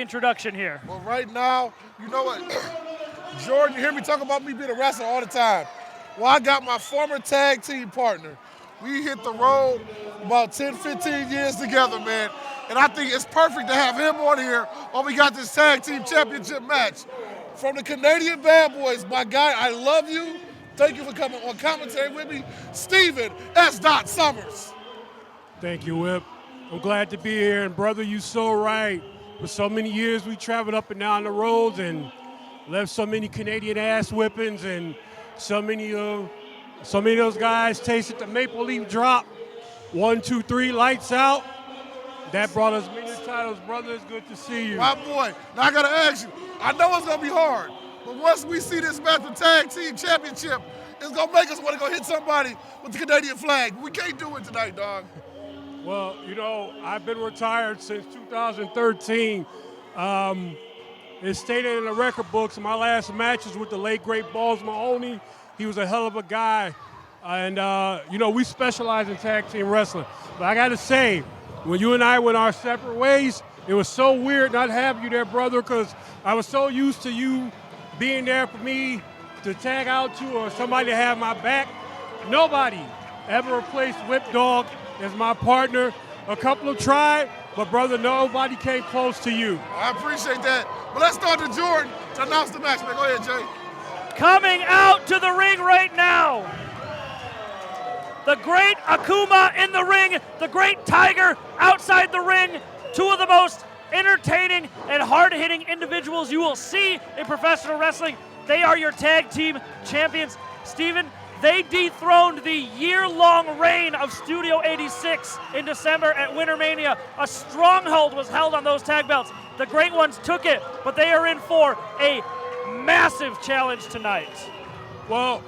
introduction here? Well, right now, you know what? Jordan, you hear me talk about me being a wrestler all the time. Well, I got my former tag team partner. We hit the road about 10, 15 years together, man. And I think it's perfect to have him on here while we got this tag team championship match. From the Canadian Bad Boys, my guy, I love you. Thank you for coming on commentary with me, Steven S. Summers. Thank you, Whip. I'm glad to be here, and brother, you so right. For so many years, we traveled up and down the roads and left so many Canadian ass whippings, and so many of those guys tasted the maple leaf drop. 1, 2, 3, lights out. That brought us many titles, brother. It's good to see you. My boy. Now I gotta ask you. I know it's gonna be hard, but once we see this match for Tag Team Championship, it's gonna make us want to go hit somebody with the Canadian flag. We can't do it tonight, dog. Well, you know, I've been retired since 2013. It's stated in the record books, my last matches with the late, great Balls Mahoney. He was a hell of a guy. And, you know, we specialize in tag team wrestling. But I got to say, when you and I went our separate ways, it was so weird not having you there, brother, because I was so used to you being there for me to tag out to or somebody to have my back. Nobody ever replaced Whip Dog as my partner. A couple have tried, but brother, nobody came close to you. I appreciate that. But let's start to Jordan to announce the match, man. Go ahead, Jay. Coming out to the ring right now, the great Akuma in the ring, the great Tiger outside the ring, two of the most entertaining and hard-hitting individuals you will see in professional wrestling. They are your tag team champions. Steven, they dethroned the year-long reign of Studio 86 in December at Wintermania. A stronghold was held on those tag belts. The Great Ones took it, but they are in for a massive challenge tonight. Well,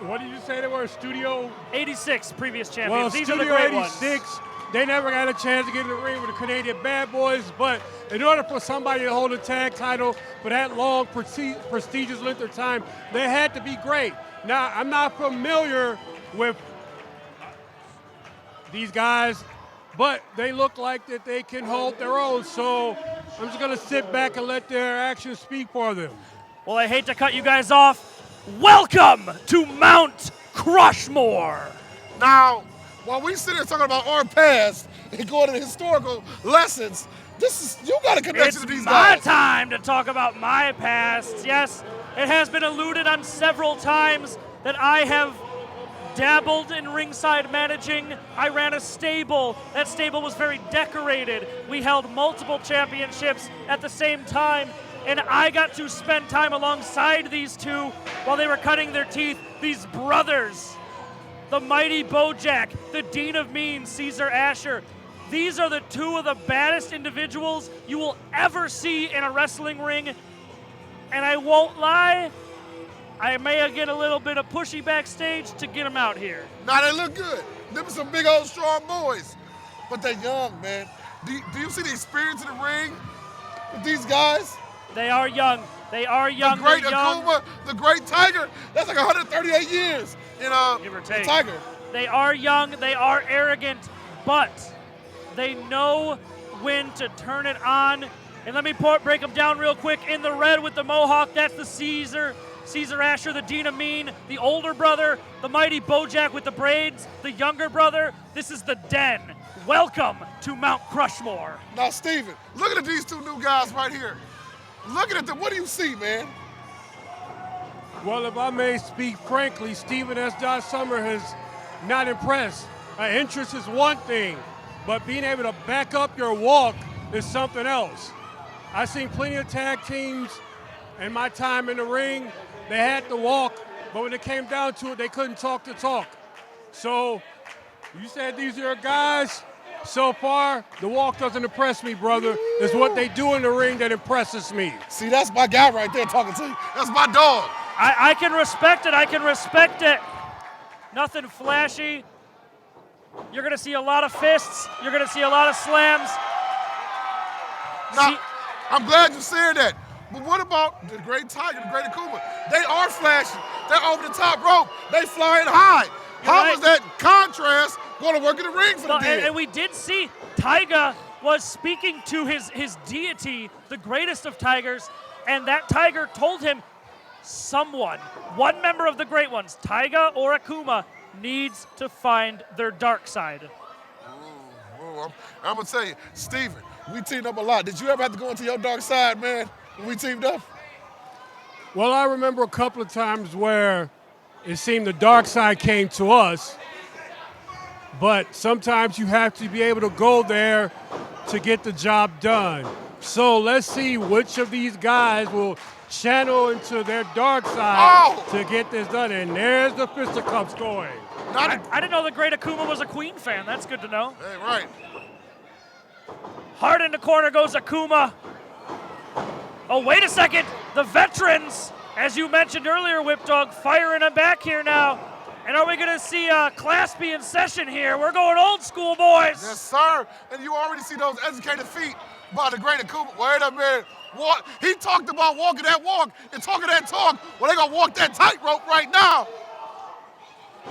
what did you say they were? Studio 86 previous champions. Well, These Studio are the Great 86, Ones. they never got a chance to get in the ring with the Canadian Bad Boys, but in order for somebody to hold a tag title for that long, prestigious length of time, they had to be great. Now, I'm not familiar with these guys, but they look like that they can hold their own, so I'm just going to sit back and let their actions speak for them. Well, I hate to cut you guys off. Welcome to Mount Crushmore. Now, while we sit here talking about our past and going to historical lessons, you got a connection to these guys. It's my time to talk about my past. Yes, it has been alluded on several times that I have dabbled in ringside managing. I ran a stable. That stable was very decorated. We held multiple championships at the same time, and I got to spend time alongside these two while they were cutting their teeth, these brothers. The mighty Bojack, the Dean of Mean, Cesar Ashur. These are the two of the baddest individuals you will ever see in a wrestling ring. And I won't lie, I may get a little bit of pushy backstage to get them out here. Now they look good. Them are some big old strong boys. But they're young, man. Do you see the experience in the ring with these guys? They are young. They are young. The great Akuma, the great Tiger, that's like 138 years in give or take. Tiger. They are young, they are arrogant, but they know when to turn it on. And let me break them down real quick. In the red with the mohawk, that's the Cesar Ashur, the Dean of Mean, the older brother, the mighty Bojack with the braids, the younger brother. This is the Den. Welcome to Mount Crushmore. Now, Steven, look at these two new guys right here. Looking at them, what do you see, man? Well, if I may speak frankly, Steven S. Summer has not impressed. Interest is one thing, but being able to back up your walk is something else. I've seen plenty of tag teams in my time in the ring. They had to walk, but when it came down to it, they couldn't talk the talk. So you said these are your guys. So far, the walk doesn't impress me, brother. It's what they do in the ring that impresses me. See, that's my guy right there talking to you. That's my dog. I can respect it. I can respect it. Nothing flashy. You're going to see a lot of fists. You're going to see a lot of slams. Now, I'm glad you said that. But what about the great Tiger, the great Akuma? They are flashy. They're over the top rope. They flying high. How is that contrast going to work in the ring for the Dean? And we did see Tiger was speaking to his deity, the greatest of tigers, and that tiger told him one member of the Great Ones, Taiga or Akuma, needs to find their dark side. I'm going to tell you, Steven, we teamed up a lot. Did you ever have to go into your dark side, man, when we teamed up? Well, I remember a couple of times where it seemed the dark side came to us, but sometimes you have to be able to go there to get the job done. So let's see which of these guys will channel into their dark side to get this done. And there's the fisticuffs going. I didn't know the great Akuma was a Queen fan. That's good to know. Hey, right. Hard in the corner goes Akuma. Oh, wait a second. The veterans, as you mentioned earlier, Whip Dog, firing them back here now. And are we going to see Class B in session here? We're going old school, boys. Yes, sir. And you already see those educated feet by the great Akuma. Wait a minute. He talked about walking that walk and talking that talk. Well, they going to walk that tightrope right now.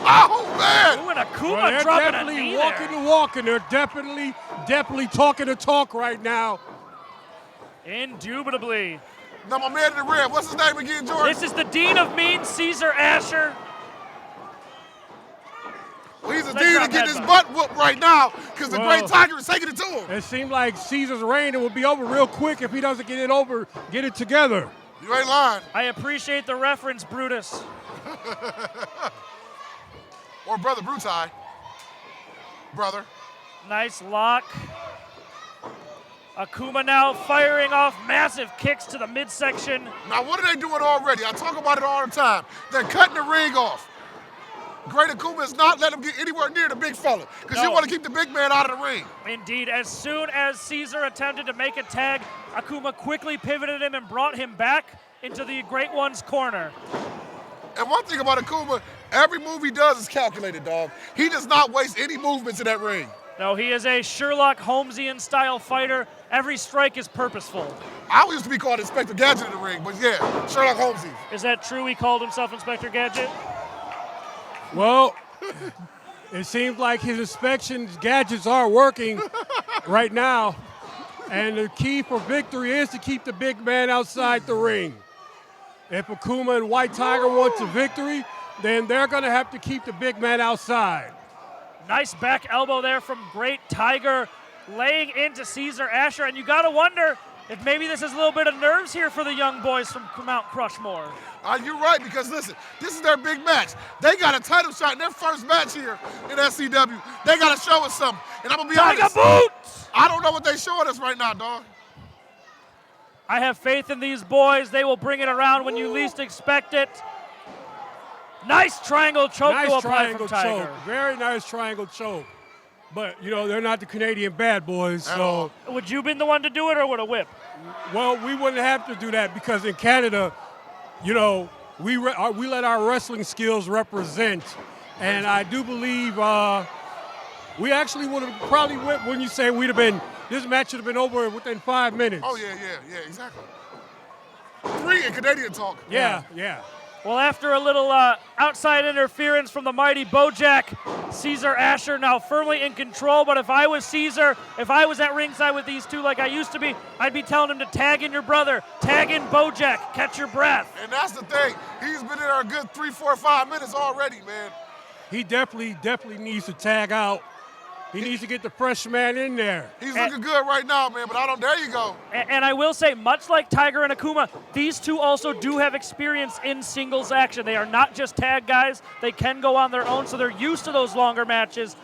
Oh, man. Ooh, and Akuma well, dropping definitely a knee walking there. the walk, and they're definitely talking the talk right now. Indubitably. Now, my man in the red, what's his name again, Jordan? This is the Dean of Mean, Cesar Ashur. Well, he's a dean to get his butt whooped right now because the great tiger is taking it to him. It seemed like Caesar's reign will be over real quick if he doesn't get it together. You ain't lying. I appreciate the reference, Brutus. Or Brother Brutai. Brother. Nice lock. Akuma now firing off massive kicks to the midsection. Now, what are they doing already? I talk about it all the time. They're cutting the ring off. Great Akuma is not letting him get anywhere near the big fella because you want to keep the big man out of the ring. Indeed. As soon as Caesar attempted to make a tag, Akuma quickly pivoted him and brought him back into the Great One's corner. And one thing about Akuma, every move he does is calculated, dog. He does not waste any movements in that ring. No, he is a Sherlock Holmesian style fighter. Every strike is purposeful. I used to be called Inspector Gadget in the ring, but yeah, Sherlock Holmesian. Is that true? He called himself Inspector Gadget? Well, it seems like his inspection gadgets are working right now. And the key for victory is to keep the big man outside the ring. If Akuma and White Tiger want the victory, then they're going to have to keep the big man outside. Nice back elbow there from Great Tiger, laying into Cesar Ashur. And you got to wonder if maybe this is a little bit of nerves here for the young boys from Mount Crushmore. You're right, because listen, this is their big match. They got a title shot in their first match here in SCW. They got to show us something. And I'm going to be honest. Boots! I don't know what they're showing us right now, dog. I have faith in these boys. They will bring it around when you least expect it. Nice triangle choke to apply from Tiger. Choke. Very nice triangle choke. But, you know, they're not the Canadian bad boys, so. Would you been the one to do it or would a whip? Well, we wouldn't have to do that because in Canada, you know, we let our wrestling skills represent. And I do believe we actually would have probably whipped when you say this match should have been over within 5 minutes. Oh, yeah, exactly. 3 in Canadian talk. Yeah. Well, after a little outside interference from the mighty Bojack, Cesar Ashur now firmly in control. But if I was Cesar, if I was at ringside with these two like I used to be, I'd be telling him to tag in your brother, tag in Bojack, catch your breath. And that's the thing. He's been in there a good 3, 4, 5 minutes already, man. He definitely needs to tag out. He needs to get the fresh man in there. He's looking good right now, man, but there you go. And I will say, much like Tiger and Akuma, these two also do have experience in singles action. They are not just tag guys. They can go on their own, so they're used to those longer matches.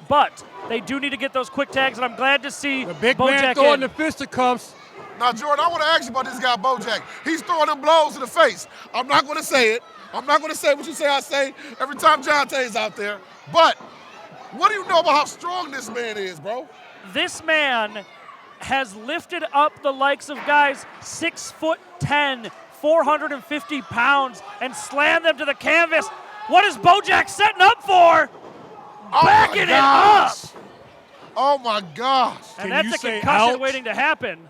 But they do need to get those quick tags, and I'm glad to see the big Bojack man throwing the fisticuffs. Now, Jordan, I want to ask you about this guy, Bojack. He's throwing them blows to the face. I'm not going to say it. I'm not going to say what you say I say every time John Tay's out there. But what do you know about how strong this man is, bro? This man has lifted up the likes of guys 6'10", 450 pounds, and slammed them to the canvas. What is Bojack setting up for? Backing it up. Oh my gosh. And that's a concussion waiting to happen.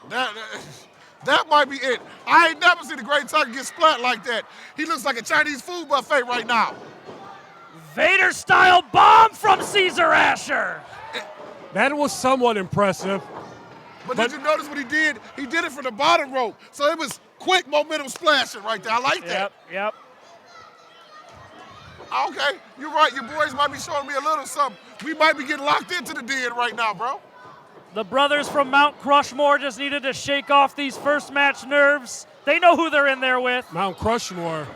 That might be it. I ain't never seen the Great Tiger get splat like that. He looks like a Chinese food buffet right now. Vader-style bomb from Cesar Ashur. That was somewhat impressive. But did you notice what he did? He did it from the bottom rope. So it was quick momentum splashing right there. I like that. Yep. Okay, you're right. Your boys might be showing me a little something. We might be getting locked into the den right now, bro. The brothers from Mount Crushmore just needed to shake off these first match nerves. They know who they're in there with. Mount Crushmore.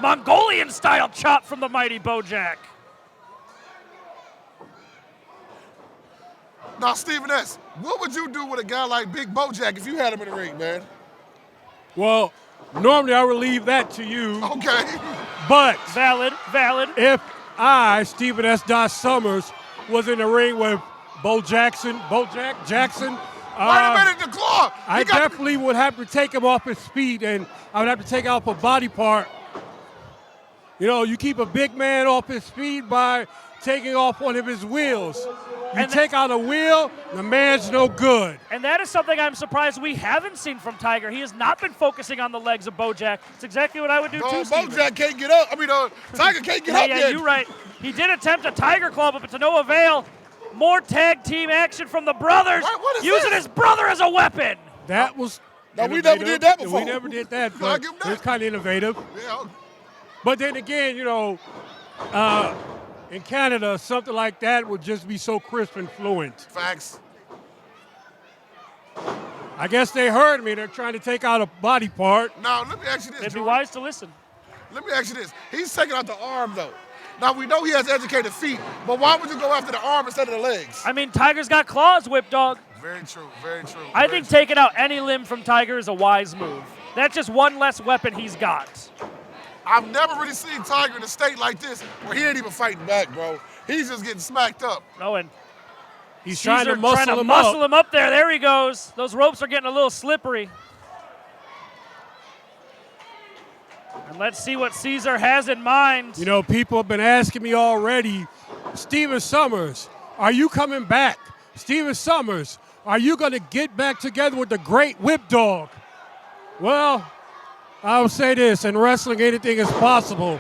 Mongolian-style chop from the mighty Bojack. Now, Stephen S., what would you do with a guy like Big Bojack if you had him in the ring, man? Well, normally I would leave that to you. Okay. But Valid. if I, Stephen S. Summers, was in the ring with Bojack Jackson, Wait a minute, the claw! I definitely would have to take him off his feet, and I would have to take off a body part. You know, you keep a big man off his feet by taking off one of his wheels. You take out a wheel, the man's no good. And that is something I'm surprised we haven't seen from Tiger. He has not been focusing on the legs of Bojack. It's exactly what I would do too, Steven. Bojack can't get up. Tiger can't get up Yeah, yet. you're right. He did attempt a Tiger Claw, but to no avail. More tag team action from the brothers, using his brother as a weapon. That was No, we never did that before. We never did that, I'll but give him it that. was kind of innovative. Yeah. But then again, you know, in Canada, something like that would just be so crisp and fluent. Facts. I guess they heard me. They're trying to take out a body part. Now, let me ask you this, It'd be Jordan. wise to listen. Let me ask you this. He's taking out the arm, though. Now, we know he has educated feet, but why would you go after the arm instead of the legs? I mean, Tiger's got claws, Whip Dog. Very true, very true. I think taking out any limb from Tiger is a wise move. That's just one less weapon he's got. I've never really seen Tiger in a state like this where he ain't even fighting back, bro. He's just getting smacked up. Oh, and He's Caesar trying to muscle him muscle up. him up there. There he goes. Those ropes are getting a little slippery. And let's see what Caesar has in mind. You know, people have been asking me already, Steven Summers, are you coming back? Steven Summers, are you going to get back together with the great Whip Dog? Well, I'll say this, in wrestling, anything is possible.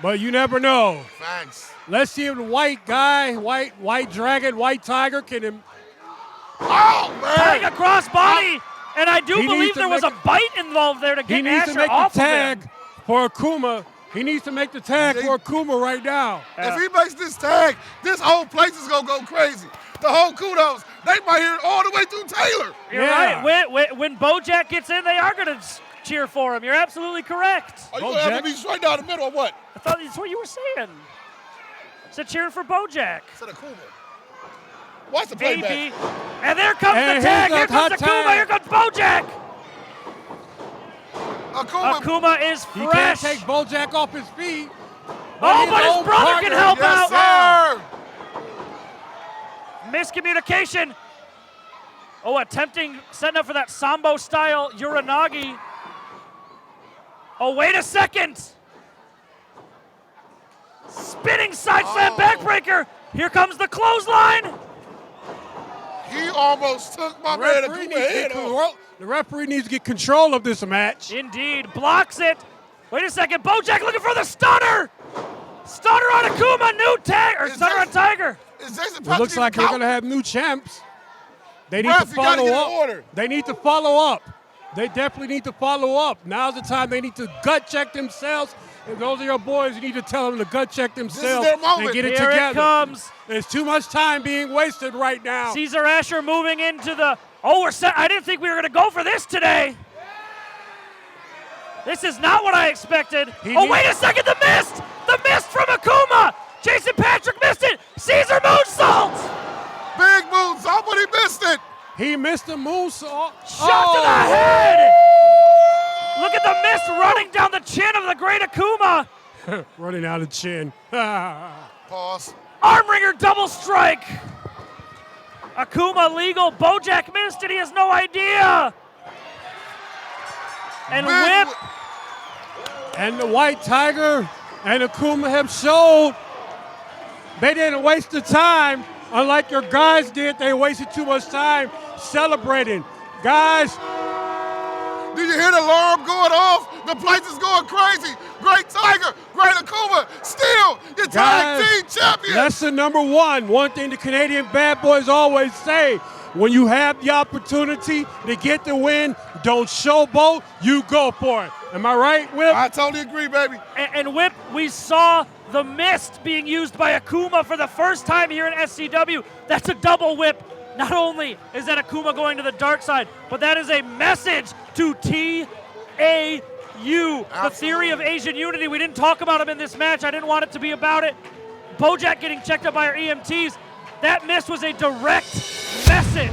But you never know. Thanks. Let's see if the white guy, white dragon, white tiger can... Oh, man! Tiger crossbody! And I do He believe needs to there was a make bite involved there to He get needs to Ashur make the off of tag him. for Akuma. He needs to make the tag for Akuma right now. If he makes this tag, this whole place is going to go crazy. The whole kudos, they might hear it all the way through Taylor. You're Yeah. right. When Bojack gets in, they are going to cheer for him. You're absolutely correct. Are you going to have Bojack? me straight down the middle or what? I thought that's what you were saying. Said cheering for Bojack. Said Akuma. Watch the playback. Maybe. And there comes And the tag. here's Here the comes hot Akuma. tag. Here comes Bojack. Akuma is He fresh. can't take Bojack off his feet. Oh, but his brother can help Yes, out. sir. Miscommunication. Oh, attempting, setting up for that Sambo-style Uranagi. Oh, wait a second. Spinning side slam backbreaker. Here comes the clothesline. He almost took my man Akuma head off. The referee needs to get control of this match. Indeed, blocks it. Wait a second, Bojack looking for the stunner. Stunner on Akuma, new tag, or Is stunner on this- Tiger. Is Jason It Patrick looks like they're count? going to have new champs. They need Ref, to you gotta follow get in up. order. They need to follow up. They definitely need to follow up. Now's the time they need to gut check themselves. And those are your boys, you need to tell them to gut check themselves their moment. and get it Here together. it comes. There's too much time being wasted right now. Caesar Ashur moving into the, oh, we're set. I didn't think we were going to go for this today. This is not what I expected. Wait a second, the mist! The mist from Akuma! Jason Patrick missed it! Caesar moonsault! Big moonsault, but he missed it. He missed the moonsault. Shot to the head! Look at the mist running down the chin of the great Akuma! Running out of chin. Pause. Armringer double strike! Akuma legal. Bojack missed it. He has no idea. And Big whip. And the White Tiger and Akuma have showed they didn't waste the time. Unlike your guys did, they wasted too much time celebrating. Guys, Do you hear the alarm going off? The place is going crazy. Great Tiger, great Akuma, still your tag team champions. Lesson number one. One thing the Canadian bad boys always say: when you have the opportunity to get the win, don't showboat. You go for it. Am I right, Whip? I totally agree, baby. And Whip, we saw the mist being used by Akuma for the first time here in SCW. That's a double whip. Not only is that Akuma going to the dark side, but that is a message to TAU. The theory of Asian unity. We didn't talk about him in this match. I didn't want it to be about it. Bojack getting checked up by our EMTs. That miss was a direct message